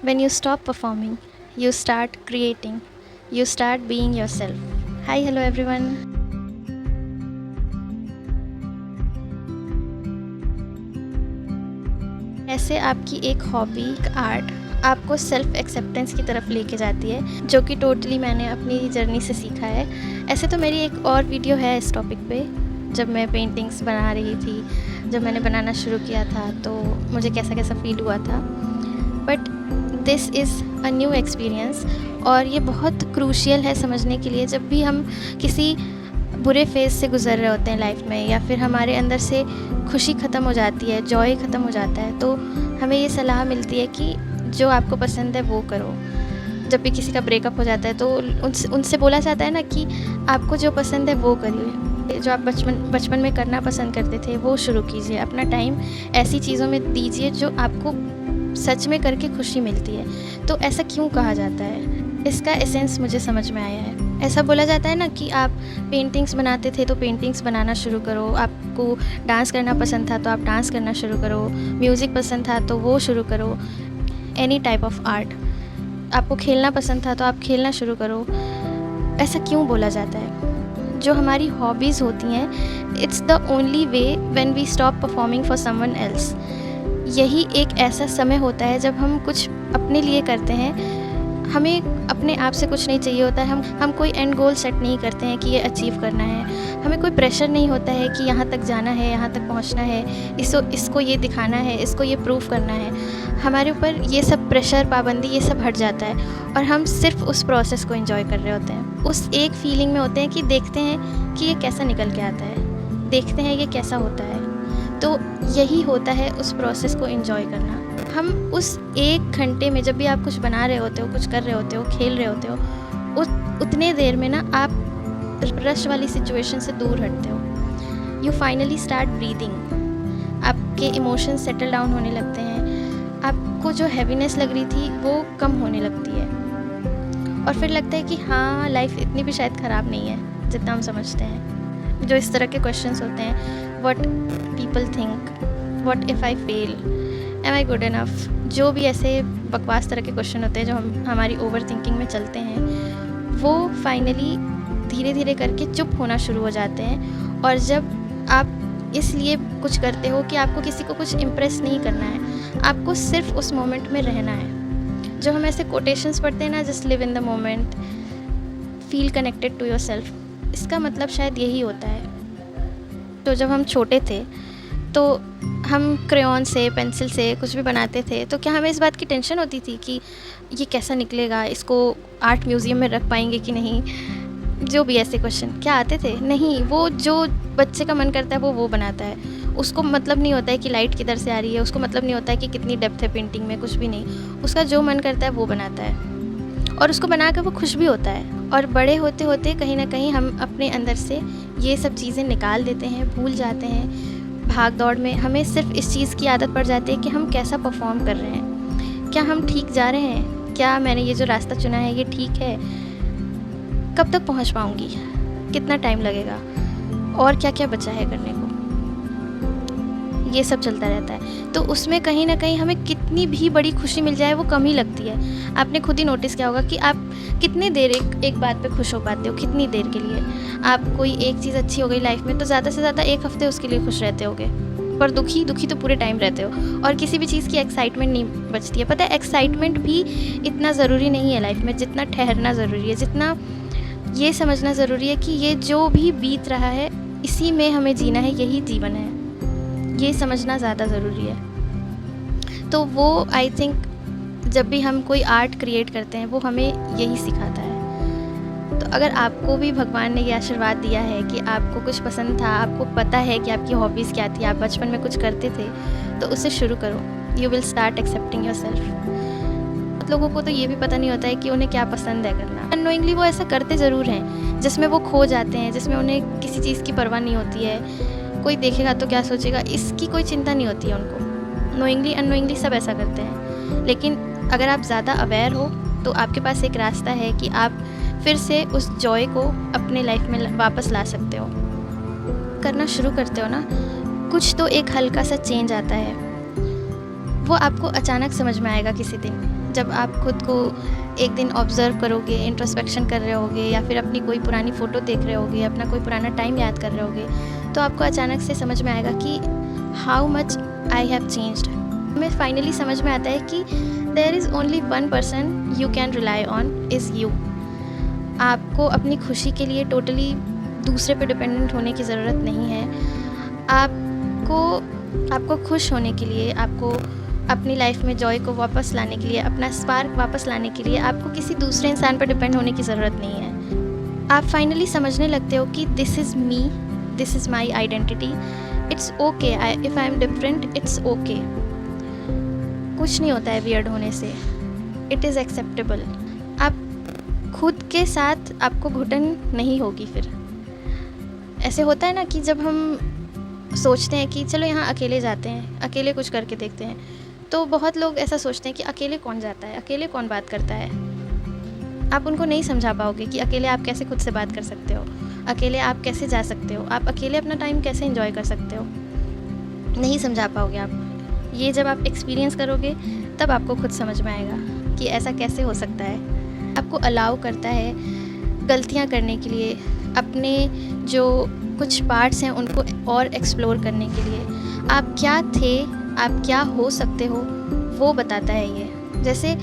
When you stop performing, you start creating, you start being yourself. Hi, hello everyone. ऐसे आपकी एक hobby, art आपको self acceptance की तरफ लेके जाती है, जो कि टोटली मैंने अपनी जर्नी से सीखा है। ऐसे तो मेरी एक और वीडियो है इस टॉपिक पे, जब मैं पेंटिंग्स बना रही थी, जब मैंने बनाना शुरू किया था तो मुझे कैसा कैसा फील हुआ था। But this is a new experience, और ये बहुत क्रूशियल है समझने के लिए। जब भी हम किसी बुरे फेज़ से गुज़र रहे होते हैं लाइफ में, या फिर हमारे अंदर से खुशी ख़त्म हो जाती है, जॉय ख़त्म हो जाता है, तो हमें ये सलाह मिलती है कि जो आपको पसंद है वो करो। जब भी किसी का ब्रेकअप हो जाता है तो उनसे बोला जाता है ना कि आपको जो पसंद है वो करिए, जो आप बचपन में करना पसंद करते थे वो शुरू कीजिए। अपना टाइम ऐसी चीज़ों में दीजिए जो आपको सच में करके खुशी मिलती है। तो ऐसा क्यों कहा जाता है, इसका एसेंस मुझे समझ में आया है। ऐसा बोला जाता है ना कि आप पेंटिंग्स बनाते थे तो पेंटिंग्स बनाना शुरू करो, आपको डांस करना पसंद था तो आप डांस करना शुरू करो, म्यूज़िक पसंद था तो वो शुरू करो, एनी टाइप ऑफ आर्ट। आपको खेलना पसंद था तो आप खेलना शुरू करो। ऐसा क्यों बोला जाता है? जो हमारी हॉबीज़ होती हैं, it's the only way when we stop performing for someone else. यही एक ऐसा समय होता है जब हम कुछ अपने लिए करते हैं। हमें अपने आप से कुछ नहीं चाहिए होता है, हम कोई एंड गोल सेट नहीं करते हैं कि ये अचीव करना है। हमें कोई प्रेशर नहीं होता है कि यहाँ तक जाना है, यहाँ तक पहुँचना है, इसको ये दिखाना है, इसको ये प्रूव करना है। हमारे ऊपर ये सब प्रेशर, पाबंदी, ये सब हट जाता है, और हम सिर्फ उस प्रोसेस को एंजॉय कर रहे होते हैं। उस एक फीलिंग में होते हैं कि देखते हैं कि ये कैसा निकल के आता है, देखते हैं ये कैसा होता है। तो यही होता है उस प्रोसेस को एंजॉय करना। हम उस एक घंटे में, जब भी आप कुछ बना रहे होते हो, कुछ कर रहे होते हो, खेल रहे होते हो, उतने देर में ना आप रश वाली सिचुएशन से दूर हटते हो। You finally start breathing. आपके इमोशंस सेटल डाउन होने लगते हैं। आपको जो हैवीनेस लग रही थी वो कम होने लगती है, और फिर लगता है कि हाँ, लाइफ इतनी भी शायद ख़राब नहीं है जितना हम समझते हैं। जो इस तरह के क्वेश्चंस होते हैं, what people think, what if I fail, am I good enough, जो भी ऐसे बकवास तरह के क्वेश्चन होते हैं जो हमारी ओवर थिंकिंग में चलते हैं, वो फाइनली धीरे धीरे करके चुप होना शुरू हो जाते हैं। और जब आप इसलिए कुछ करते हो कि आपको किसी को कुछ इम्प्रेस नहीं करना है, आपको सिर्फ उस मोमेंट में रहना है। जो हम ऐसे कोटेशंस पढ़ते हैं ना, just live in the moment, feel connected to your self, इसका मतलब शायद यही होता है। तो जब हम छोटे थे तो हम क्रेयॉन से, पेंसिल से कुछ भी बनाते थे, तो क्या हमें इस बात की टेंशन होती थी कि ये कैसा निकलेगा, इसको आर्ट म्यूज़ियम में रख पाएंगे कि नहीं? जो भी ऐसे क्वेश्चन क्या आते थे, नहीं, वो जो बच्चे का मन करता है वो बनाता है। उसको मतलब नहीं होता है कि लाइट किधर से आ रही है, उसको मतलब नहीं होता है कि कितनी डेप्थ है पेंटिंग में, कुछ भी नहीं। उसका जो मन करता है वो बनाता है, और उसको बना कर वो खुश भी होता है। और बड़े होते होते कहीं ना कहीं हम अपने अंदर से ये सब चीज़ें निकाल देते हैं, भूल जाते हैं। भाग दौड़ में हमें सिर्फ इस चीज़ की आदत पड़ जाती है कि हम कैसा परफॉर्म कर रहे हैं, क्या हम ठीक जा रहे हैं, क्या मैंने ये जो रास्ता चुना है ये ठीक है, कब तक पहुंच पाऊंगी, कितना टाइम लगेगा, और क्या क्या बचा है करने को। ये सब चलता रहता है। तो उसमें कहीं ना कहीं हमें कितनी भी बड़ी खुशी मिल जाए वो कम ही लगती है। आपने खुद ही नोटिस किया होगा कि आप कितनी देर एक बात पे खुश हो पाते हो, कितनी देर के लिए। आप कोई एक चीज़ अच्छी हो गई लाइफ में तो ज़्यादा से ज़्यादा एक हफ्ते उसके लिए खुश रहते होगे, पर दुखी तो पूरे टाइम रहते हो, और किसी भी चीज़ की एक्साइटमेंट नहीं बचती है। पता है, एक्साइटमेंट भी इतना ज़रूरी नहीं है लाइफ में जितना ठहरना ज़रूरी है, जितना ये समझना ज़रूरी है कि ये जो भी बीत रहा है इसी में हमें जीना है, यही जीवन है। ये समझना ज़्यादा ज़रूरी है। तो वो आई थिंक जब भी हम कोई आर्ट क्रिएट करते हैं वो हमें यही सिखाता है। तो अगर आपको भी भगवान ने ये आशीर्वाद दिया है कि आपको कुछ पसंद था, आपको पता है कि आपकी हॉबीज़ क्या थी, आप बचपन में कुछ करते थे, तो उसे शुरू करो। You will start accepting your self. बहुत लोगों को तो ये भी पता नहीं होता है कि उन्हें क्या पसंद है करना। अननोइंगली वो ऐसा करते ज़रूर हैं, जिसमें वो खो जाते हैं, जिसमें उन्हें किसी चीज़ की परवाह नहीं होती है। कोई देखेगा तो क्या सोचेगा, इसकी कोई चिंता नहीं होती है उनको। नोइंगली अननोइंगली सब ऐसा करते हैं। लेकिन अगर आप ज़्यादा अवेयर हो तो आपके पास एक रास्ता है कि आप फिर से उस जॉय को अपने लाइफ में वापस ला सकते हो। करना शुरू करते हो ना, कुछ तो एक हल्का सा चेंज आता है। वो आपको अचानक समझ में आएगा किसी दिन जब आप खुद को एक दिन ऑब्ज़र्व करोगे, इंट्रोस्पेक्शन कर रहे होगे या फिर अपनी कोई पुरानी फ़ोटो देख रहे होगे, अपना कोई पुराना टाइम याद कर रहे होगे, तो आपको अचानक से समझ में आएगा कि how much I have changed. हमें फाइनली समझ में आता है कि there is only one person you can rely on is you. आपको अपनी खुशी के लिए टोटली दूसरे पे डिपेंडेंट होने की ज़रूरत नहीं है। आपको खुश होने के लिए, आपको अपनी लाइफ में जॉय को वापस लाने के लिए, अपना स्पार्क वापस लाने के लिए आपको किसी दूसरे इंसान पर डिपेंड होने की ज़रूरत नहीं है। आप फाइनली समझने लगते हो कि this is me, this is my identity, it's okay, if I am different it's okay. कुछ नहीं होता है वियर्ड होने से, इट इज़ एक्सेप्टेबल। आप खुद के साथ आपको घुटन नहीं होगी। फिर ऐसे होता है ना कि जब हम सोचते हैं कि चलो यहाँ अकेले जाते हैं, अकेले कुछ करके देखते हैं, तो बहुत लोग ऐसा सोचते हैं कि अकेले कौन जाता है, अकेले कौन बात करता है। आप उनको नहीं समझा पाओगे कि अकेले आप कैसे खुद से बात कर सकते हो, अकेले आप कैसे जा सकते हो, आप अकेले अपना टाइम कैसे एंजॉय कर सकते हो, नहीं समझा पाओगे आप। ये जब आप एक्सपीरियंस करोगे तब आपको खुद समझ में आएगा कि ऐसा कैसे हो सकता है। आपको अलाउ करता है गलतियाँ करने के लिए, अपने जो कुछ पार्ट्स हैं उनको और एक्सप्लोर करने के लिए। आप क्या थे, आप क्या हो सकते हो, वो बताता है ये। जैसे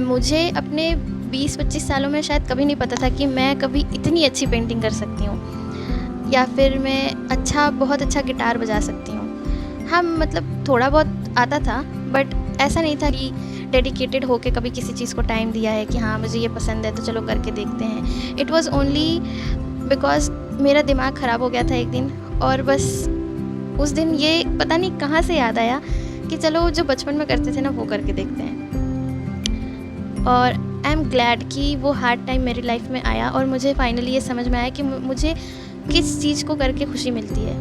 मुझे अपने 20-25 सालों में शायद कभी नहीं पता था कि मैं कभी इतनी अच्छी पेंटिंग कर सकती हूँ या फिर मैं बहुत अच्छा गिटार बजा सकती हूँ। हाँ, मतलब थोड़ा बहुत आता था, बट ऐसा नहीं था कि डेडिकेटेड होके कभी किसी चीज़ को टाइम दिया है कि हाँ मुझे ये पसंद है तो चलो करके देखते हैं। इट वॉज़ ओनली बिकॉज मेरा दिमाग ख़राब हो गया था एक दिन, और बस उस दिन ये पता नहीं कहाँ से याद आया कि चलो जो बचपन में करते थे ना वो करके देखते हैं। और आई एम ग्लैड कि वो हार्ड टाइम मेरी लाइफ में आया और मुझे फाइनली ये समझ में आया कि मुझे किस चीज़ को करके खुशी मिलती है।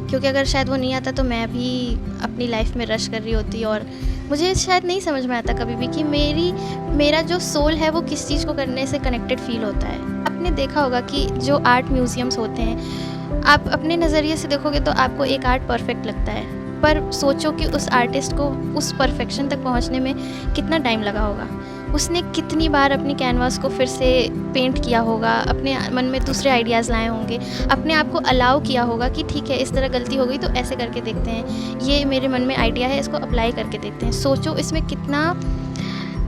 क्योंकि अगर शायद वो नहीं आता तो मैं भी अपनी लाइफ में रश कर रही होती और मुझे शायद नहीं समझ में आता कभी भी कि मेरा जो सोल है वो किस चीज़ को करने से कनेक्टेड फील होता है। आपने देखा होगा कि जो आर्ट म्यूज़ियम्स होते हैं, आप अपने नज़रिए से देखोगे तो आपको एक आर्ट परफेक्ट लगता है, पर सोचो कि उस आर्टिस्ट को उस परफेक्शन तक पहुंचने में कितना टाइम लगा होगा। उसने कितनी बार अपनी कैनवास को फिर से पेंट किया होगा, अपने मन में दूसरे आइडियाज़ लाए होंगे, अपने आप को अलाउ किया होगा कि ठीक है इस तरह गलती हो गई तो ऐसे करके देखते हैं, ये मेरे मन में आइडिया है इसको अप्लाई करके देखते हैं। सोचो इसमें कितना,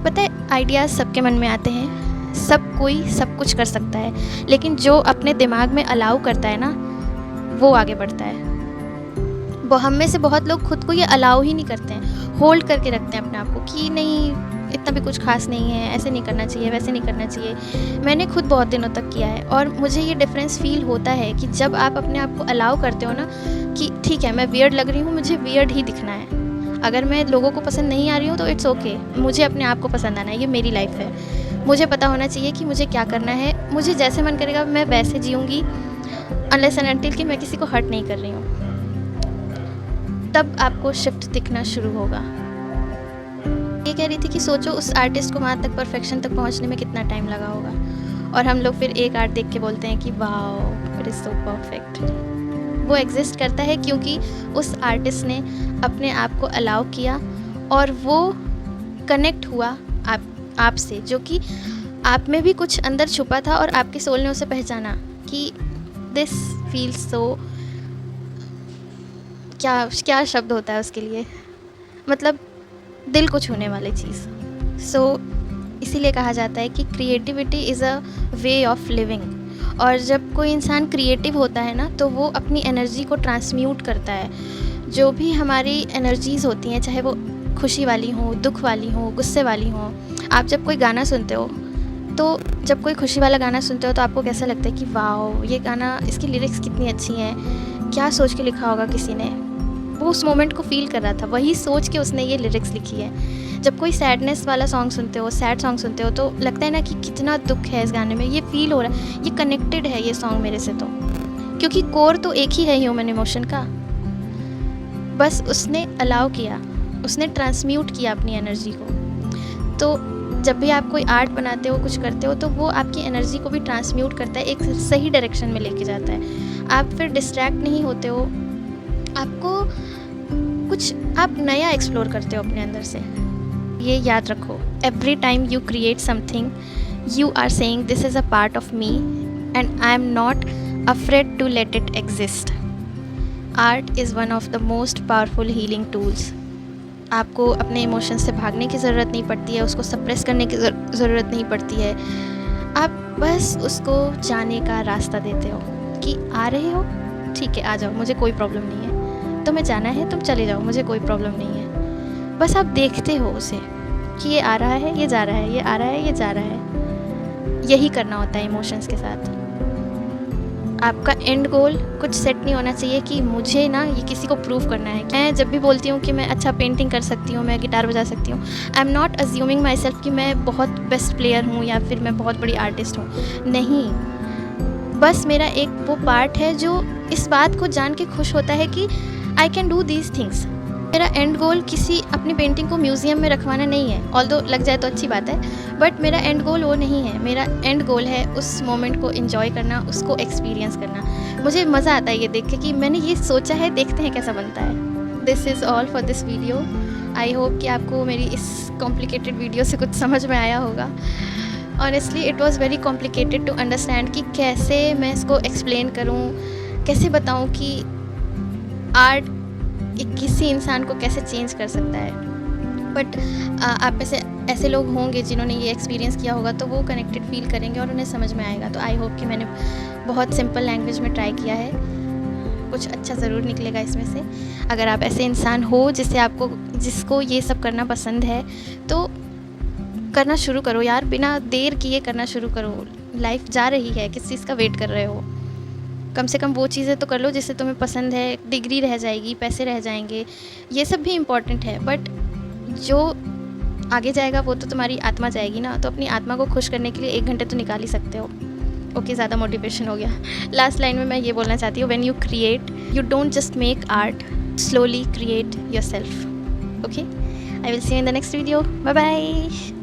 पता है आइडियाज़ सबके मन में आते हैं, सब कोई सब कुछ कर सकता है, लेकिन जो अपने दिमाग में अलाउ करता है ना वो आगे बढ़ता है। वो हम में से बहुत लोग खुद को ये अलाउ ही नहीं करते हैं, होल्ड करके रखते हैं अपने आप को कि नहीं इतना भी कुछ खास नहीं है, ऐसे नहीं करना चाहिए, वैसे नहीं करना चाहिए। मैंने खुद बहुत दिनों तक किया है और मुझे ये डिफरेंस फील होता है कि जब आप अपने आप को अलाउ करते हो ना कि ठीक है मैं वियर्ड लग रही हूँ, मुझे वियर्ड ही दिखना है, अगर मैं लोगों को पसंद नहीं आ रही हूँ तो इट्स ओके, मुझे अपने आप को पसंद आना है, ये मेरी लाइफ है, मुझे पता होना चाहिए कि मुझे क्या करना है, मुझे जैसे मन करेगा मैं वैसे जीऊँगी, अनलेस एंड अनटिल कि मैं किसी को हर्ट नहीं कर रही हूँ। तब आपको शिफ्ट दिखना शुरू होगा। ये कह रही थी कि सोचो उस आर्टिस्ट को वहाँ तक परफेक्शन तक पहुँचने में कितना टाइम लगा होगा, और हम लोग फिर एक आर्ट देख के बोलते हैं कि wow it is so perfect. वो एग्जिस्ट करता है क्योंकि उस आर्टिस्ट ने अपने आप को अलाउ किया और वो कनेक्ट हुआ आपसे, जो कि आप में भी कुछ अंदर छुपा था और आपके सोल ने उसे पहचाना कि दिस फील्स सो, क्या शब्द होता है उसके लिए, मतलब दिल को छूने वाली चीज़। सो इसीलिए कहा जाता है कि creativity is a way of living, और जब कोई इंसान क्रिएटिव होता है ना तो वो अपनी एनर्जी को ट्रांसम्यूट करता है। जो भी हमारी एनर्जीज़ होती हैं, चाहे वो खुशी वाली हो, दुख वाली हो, गुस्से वाली हो, आप जब कोई गाना सुनते हो तो जब कोई खुशी वाला गाना सुनते हो तो आपको कैसा लगता है कि वाओ ये गाना, इसकी लिरिक्स कितनी अच्छी हैं, क्या सोच के लिखा होगा किसी ने, वो उस मोमेंट को फील कर रहा था, वही सोच के उसने ये लिरिक्स लिखी है। जब कोई सैडनेस वाला सॉन्ग सुनते हो, सैड सॉन्ग सुनते हो तो लगता है ना कि कितना दुख है इस गाने में, ये फील हो रहा है, ये कनेक्टेड है ये सॉन्ग मेरे से, तो क्योंकि कोर तो एक ही है ह्यूमन इमोशन का, बस उसने अलाउ किया, उसने ट्रांसम्यूट किया अपनी एनर्जी को। तो जब भी आप कोई आर्ट बनाते हो, कुछ करते हो, तो वो आपकी एनर्जी को भी ट्रांसम्यूट करता है, एक सही डायरेक्शन में लेके जाता है। आप फिर डिस्ट्रैक्ट नहीं होते हो, आपको कुछ आप नया एक्सप्लोर करते हो अपने अंदर से। ये याद रखो, every time you create something you are saying this is a part of me and I am not afraid to let it exist. Art is one of the most powerful healing tools. आपको अपने emotions से भागने की ज़रूरत नहीं पड़ती है, उसको सप्रेस करने की ज़रूरत नहीं पड़ती है। आप बस उसको जाने का रास्ता देते हो कि आ रहे हो, ठीक है आ जाओ, मुझे कोई प्रॉब्लम नहीं है। तुम्हें जाना है तुम चले जाओ, मुझे कोई प्रॉब्लम नहीं है। बस आप देखते हो उसे कि ये आ रहा है, ये जा रहा है, ये आ रहा है, ये जा रहा है। यही करना होता है इमोशंस के साथ। आपका एंड गोल कुछ सेट नहीं होना चाहिए कि मुझे ना ये किसी को प्रूव करना है। मैं जब भी बोलती हूँ कि मैं अच्छा पेंटिंग कर सकती हूँ, मैं गिटार बजा सकती हूँ, आई am not assuming my self कि मैं बहुत बेस्ट प्लेयर हूँ या फिर मैं बहुत बड़ी आर्टिस्ट हूँ। नहीं, बस मेरा एक वो पार्ट है जो इस बात को जान के खुश होता है कि I can do these things. मेरा एंड गोल किसी अपनी पेंटिंग को म्यूज़ियम में रखवाना नहीं है, ऑल्दो लग जाए तो अच्छी बात है, बट मेरा एंड गोल वो नहीं है। मेरा एंड गोल है उस मोमेंट को एंजॉय करना, उसको एक्सपीरियंस करना। मुझे मज़ा आता है ये देख के कि मैंने ये सोचा है, देखते हैं कैसा बनता है। This is all for this video. I hope कि आपको मेरी इस कॉम्प्लिकेटेड वीडियो से कुछ समझ में आया होगा। Honestly it was very complicated to understand कि कैसे मैं इसको एक्सप्लेन करूँ, कैसे बताऊँ कि आर्ट किसी इंसान को कैसे चेंज कर सकता है। बट आप में से ऐसे लोग होंगे जिन्होंने ये एक्सपीरियंस किया होगा, तो वो कनेक्टेड फील करेंगे और उन्हें समझ में आएगा। तो आई होप कि मैंने बहुत सिंपल लैंग्वेज में ट्राई किया है, कुछ अच्छा ज़रूर निकलेगा इसमें से। अगर आप ऐसे इंसान हो जिसको ये सब करना पसंद है, तो करना शुरू करो यार, बिना देर किए करना शुरू करो। लाइफ जा रही है, किस चीज़ का वेट कर रहे हो? कम से कम वो चीज़ें तो कर लो जिससे तुम्हें पसंद है। डिग्री रह जाएगी, पैसे रह जाएंगे, ये सब भी इम्पॉर्टेंट है, बट जो आगे जाएगा वो तो तुम्हारी आत्मा जाएगी ना। तो अपनी आत्मा को खुश करने के लिए 1 घंटे तो निकाल ही सकते हो। ओके, ज़्यादा मोटिवेशन हो गया। लास्ट लाइन में मैं ये बोलना चाहती हूँ, when you create you don't just make art, slowly create yourself. Okay, I will see you in the next video. Bye bye.